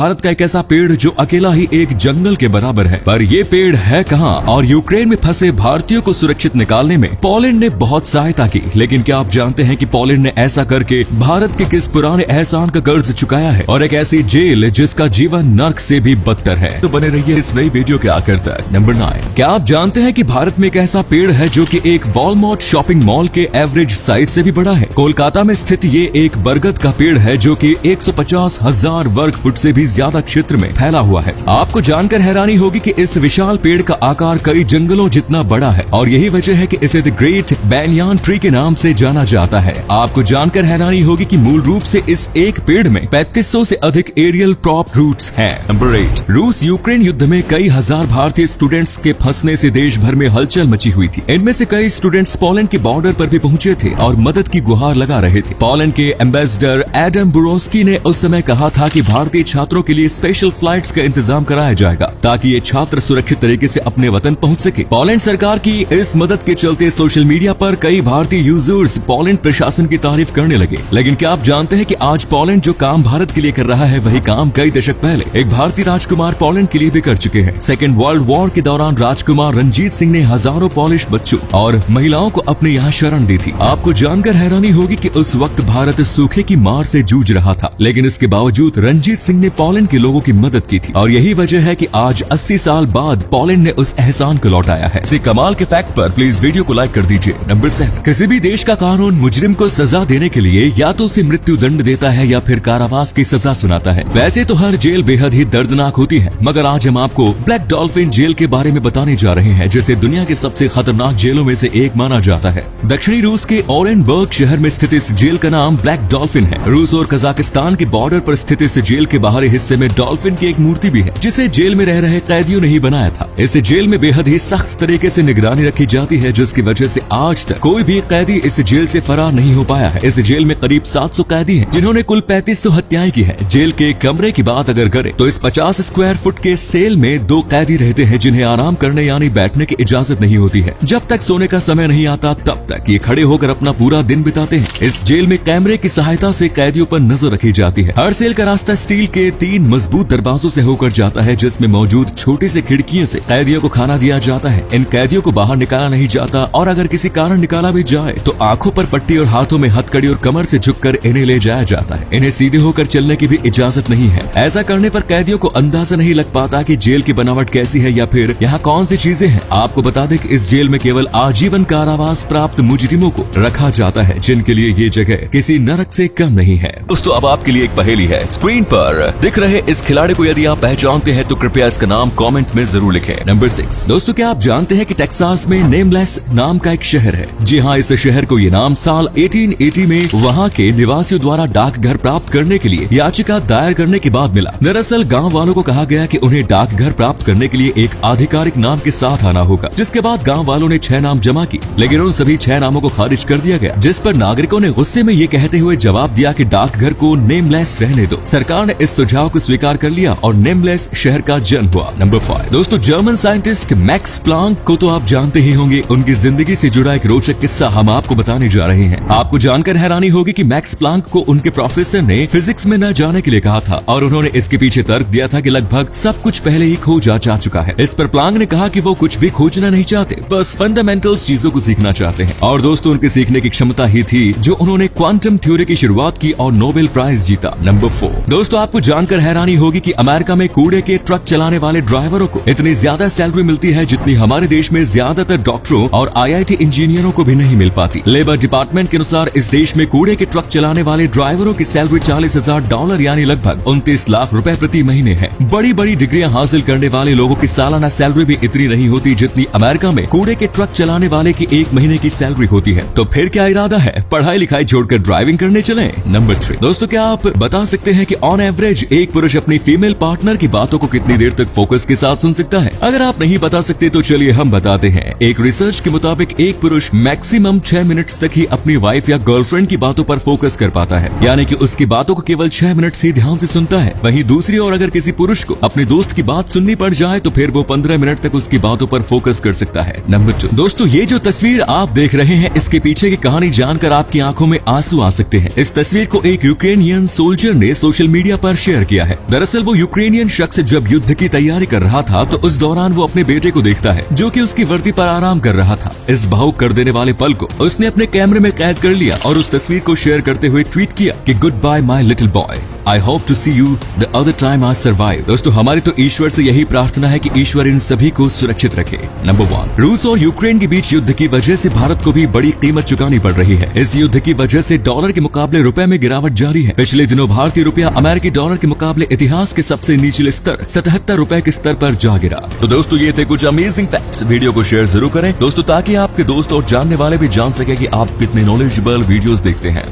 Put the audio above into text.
भारत का एक ऐसा पेड़ जो अकेला ही एक जंगल के बराबर है। पर ये पेड़ है कहाँ? और यूक्रेन में फंसे भारतीयों को सुरक्षित निकालने में पोलैंड ने बहुत सहायता की। लेकिन क्या आप जानते हैं कि पोलैंड ने ऐसा करके भारत के किस पुराने एहसान का कर्ज चुकाया है, और एक ऐसी जेल जिसका जीवन नर्क से भी बदतर है। तो बने रहिए इस नई वीडियो के आखिर तक। नंबर 9, क्या आप जानते हैं कि भारत में एक ऐसा पेड़ है जो कि एक वॉलमार्ट शॉपिंग मॉल के एवरेज साइज से भी बड़ा है। कोलकाता में स्थित ये एक बरगद का पेड़ है जो कि 150,000 वर्ग फुट से भी ज्यादा क्षेत्र में फैला हुआ है। आपको जानकर हैरानी होगी कि इस विशाल पेड़ का आकार कई जंगलों जितना बड़ा है, और यही वजह है कि इसे द ग्रेट बैनियान ट्री के नाम से जाना जाता है। आपको जानकर हैरानी होगी कि मूल रूप से इस एक पेड़ में 3500 से अधिक एरियल क्रॉप रूट्स हैं। नंबर 8, रूस यूक्रेन युद्ध में कई हजार भारतीय स्टूडेंट्स के फंसने से देश भर में हलचल मची हुई थी। इनमें से कई स्टूडेंट्स पोलैंड के बॉर्डर पर भी पहुंचे थे और मदद की गुहार लगा रहे थे। पोलैंड के एम्बेसडर एडम बुरोस्की ने उस समय कहा था कि भारतीय छात्रों के लिए स्पेशल फ्लाइट्स का इंतजाम कराया जाएगा ताकि ये छात्र सुरक्षित तरीके से अपने वतन पहुंच सके। पोलैंड सरकार की इस मदद के चलते सोशल मीडिया पर कई भारतीय यूजर्स पोलैंड प्रशासन की तारीफ करने लगे। लेकिन क्या आप जानते हैं कि आज पोलैंड जो काम भारत के लिए कर रहा है वही काम कई दशक पहले एक भारतीय राजकुमार पोलैंड के लिए भी कर चुके हैं। सेकेंड वर्ल्ड वॉर के दौरान राजकुमार रंजीत सिंह ने हजारों पोलिश बच्चों और महिलाओं को अपने यहाँ शरण दी थी। आपको जानकर हैरानी होगी कि उस वक्त भारत सूखे की मार से जूझ रहा था, लेकिन इसके बावजूद रंजीत सिंह ने पोलैंड के लोगों की मदद की थी, और यही वजह है कि आज 80 साल बाद पोलैंड ने उस एहसान को लौटाया है। इसी कमाल के फैक्ट पर प्लीज वीडियो को लाइक कर दीजिए। नंबर 7, किसी भी देश का कानून मुजरिम को सजा देने के लिए या तो उसे मृत्यु दंड देता है या फिर कारावास की सजा सुनाता है। वैसे तो हर जेल बेहद ही दर्दनाक होती है, मगर आज हम आपको ब्लैक डॉल्फिन जेल के बारे में बताने जा रहे हैं, जिसे दुनिया के सबसे खतरनाक जेलों में से एक माना जाता है। दक्षिणी रूस के ओरेनबर्ग शहर में स्थित इस जेल का नाम ब्लैक डॉल्फिन है। रूस और कजाकिस्तान के बॉर्डर पर स्थित इस जेल के बाहरी हिस्से में डॉल्फिन की एक मूर्ति भी है, जिसे जेल में रह रहे कैदियों ने ही बनाया था। इस जेल में बेहद ही सख्त तरीके से निगरानी रखी जाती है, जिसकी वजह से आज तक कोई भी कैदी इस जेल से फरार नहीं हो पाया है। इस जेल में करीब 700 कैदी हैं, जिन्होंने कुल 3500 हत्याएं की है। जेल के कमरे की बात अगर करें तो इस 50 स्क्वायर फुट के सेल में 2 कैदी रहते हैं, जिन्हें आराम करने यानी बैठने की इजाजत नहीं होती है। जब तक सोने का समय नहीं आता तब तक ये खड़े होकर अपना पूरा दिन बिताते हैं। इस जेल में कैमरे की सहायता से कैदियों पर नजर रखी जाती है। हर सेल का रास्ता स्टील के 3 मजबूत दरवाजों से होकर जाता है, जिसमें मौजूद छोटी सी खिड़कियों से कैदियों को खाना दिया जाता है। इन कैदियों को बाहर निकाला नहीं जाता, और अगर किसी कारण निकाला भी जाए तो आंखों पर पट्टी और हाथों में हथकड़ी और कमर से झुककर इन्हें ले जाया जाता है। इन्हें सीधे होकर चलने की भी इजाजत नहीं है। ऐसा करने पर कैदियों को अंदाजा नहीं लग पाता कि जेल की बनावट कैसी है या फिर यहाँ कौन सी चीजें हैं। आपको बता दें कि इस जेल में केवल आजीवन कारावास प्राप्त मुजरिमों को रखा जाता है, जिनके लिए ये जगह किसी नरक से कम नहीं है। दोस्तों अब आपके लिए एक पहेली है। स्क्रीन पर दिख रहे इस खिलाड़ी को यदि आप पहचानते हैं तो कृपया इसका नाम कमेंट में जरूर लिखें। नंबर 6, दोस्तों क्या आप जानते हैं कि टेक्सास में नेमलेस नाम का एक शहर है? जी हाँ, इस शहर को ये नाम साल 1880 में वहाँ के निवासियों द्वारा डाकघर प्राप्त करने के लिए याचिका दायर करने के बाद मिला। दरअसल गाँव वालों को कहा गया कि उन्हें डाकघर प्राप्त करने के लिए एक आधिकारिक नाम के साथ आना होगा, जिसके बाद गाँव वालों ने 6 नाम जमा की, लेकिन उन सभी 6 नामों को खारिज कर दिया गया, जिस पर नागरिकों ने गुस्से में ये कहते हुए जवाब दिया कि डाकघर को नेमलेस रहने दो। सरकार ने इस सुझाव को स्वीकार कर लिया और नेमलेस शहर का जन्म हुआ। नंबर 5, दोस्तों जर्मन साइंटिस्ट मैक्स प्लांक को तो आप जानते ही होंगे। उनकी जिंदगी से जुड़ा एक रोचक किस्सा हम आपको बताने जा रहे हैं। आपको जानकर हैरानी होगी कि मैक्स प्लांक को उनके प्रोफेसर ने फिजिक्स में न जाने के लिए कहा था, और उन्होंने इसके पीछे तर्क दिया था कि लगभग सब कुछ पहले ही खोजा जा चुका है। इस पर प्लांक ने कहा कि वो कुछ भी खोजना नहीं चाहते, बस फंडामेंटल्स चीजों को सीखना चाहते हैं। और दोस्तों उनकी सीखने की क्षमता ही थी जो उन्होंने क्वांटम थ्योरी की शुरुआत की और नोबेल प्राइज जीता। नंबर 4, दोस्तों आपको जानकर हैरानी होगी कि अमेरिका में कूड़े के ट्रक चलाने वाले ड्राइवरों को इतनी ज्यादा सैलरी मिलती है जितनी हमारे देश में ज्यादातर डॉक्टरों और IIT इंजीनियरों को भी नहीं मिल पाती। लेबर डिपार्टमेंट के अनुसार इस देश में कूड़े के ट्रक चलाने वाले ड्राइवरों की सैलरी $40,000 यानी लगभग 29 लाख रुपए प्रति महीने है। बड़ी बड़ी डिग्रियां हासिल करने वाले लोगों की सालाना सैलरी भी इतनी नहीं होती जितनी अमेरिका में कूड़े के ट्रक चलाने वाले की एक महीने की सैलरी होती है। तो फिर क्या इरादा है, पढ़ाई लिखाई छोड़कर ड्राइविंग करने चलें? नंबर 3, दोस्तों क्या आप बता सकते हैं कि ऑन एवरेज एक पुरुष अपनी फीमेल पार्टनर की बातों को कितनी देर तक फोकस के साथ सुन सकता है? अगर आप नहीं बता सकते तो चलिए हम बताते हैं। एक रिसर्च के मुताबिक एक पुरुष मैक्सिमम 6 मिनट्स तक ही अपनी वाइफ या गर्लफ्रेंड की बातों पर फोकस कर पाता है, यानी कि उसकी बातों को केवल 6 मिनट से ध्यान से सुनता है। वहीं दूसरी ओर अगर किसी पुरुष को अपने दोस्त की बात सुननी पड़ जाए तो फिर वो 15 मिनट तक उसकी बातों पर फोकस कर सकता है। नंबर 2, दोस्तों ये जो तस्वीर आप देख रहे हैं इसके पीछे की कहानी जानकर आपकी आंखों में आंसू आ सकते हैं। इस तस्वीर को एक यूक्रेनियन सोल्जर ने सोशल मीडिया पर शेयर किया किया है। दरअसल वो यूक्रेनियन शख्स जब युद्ध की तैयारी कर रहा था तो उस दौरान वो अपने बेटे को देखता है जो कि उसकी वर्दी पर आराम कर रहा था। इस भावुक कर देने वाले पल को उसने अपने कैमरे में कैद कर लिया और उस तस्वीर को शेयर करते हुए ट्वीट किया कि goodbye my little boy, I hope to see you the other time I survive. दोस्तों हमारी तो ईश्वर से यही प्रार्थना है कि ईश्वर इन सभी को सुरक्षित रखे। नंबर 1, रूस और यूक्रेन के बीच युद्ध की वजह से भारत को भी बड़ी कीमत चुकानी पड़ रही है। इस युद्ध की वजह से डॉलर के मुकाबले रुपए में गिरावट जारी है। पिछले दिनों भारतीय रुपया अमेरिकी डॉलर के मुकाबले इतिहास के सबसे निचले स्तर 77 रुपए के स्तर पर जा गिरा। तो दोस्तों ये थे कुछ अमेजिंग फैक्ट्स। वीडियो को शेयर जरूर करें दोस्तों ताकि आपके दोस्त और जानने वाले भी जान सके कि आप कितने नॉलेजेबल वीडियोस देखते हैं।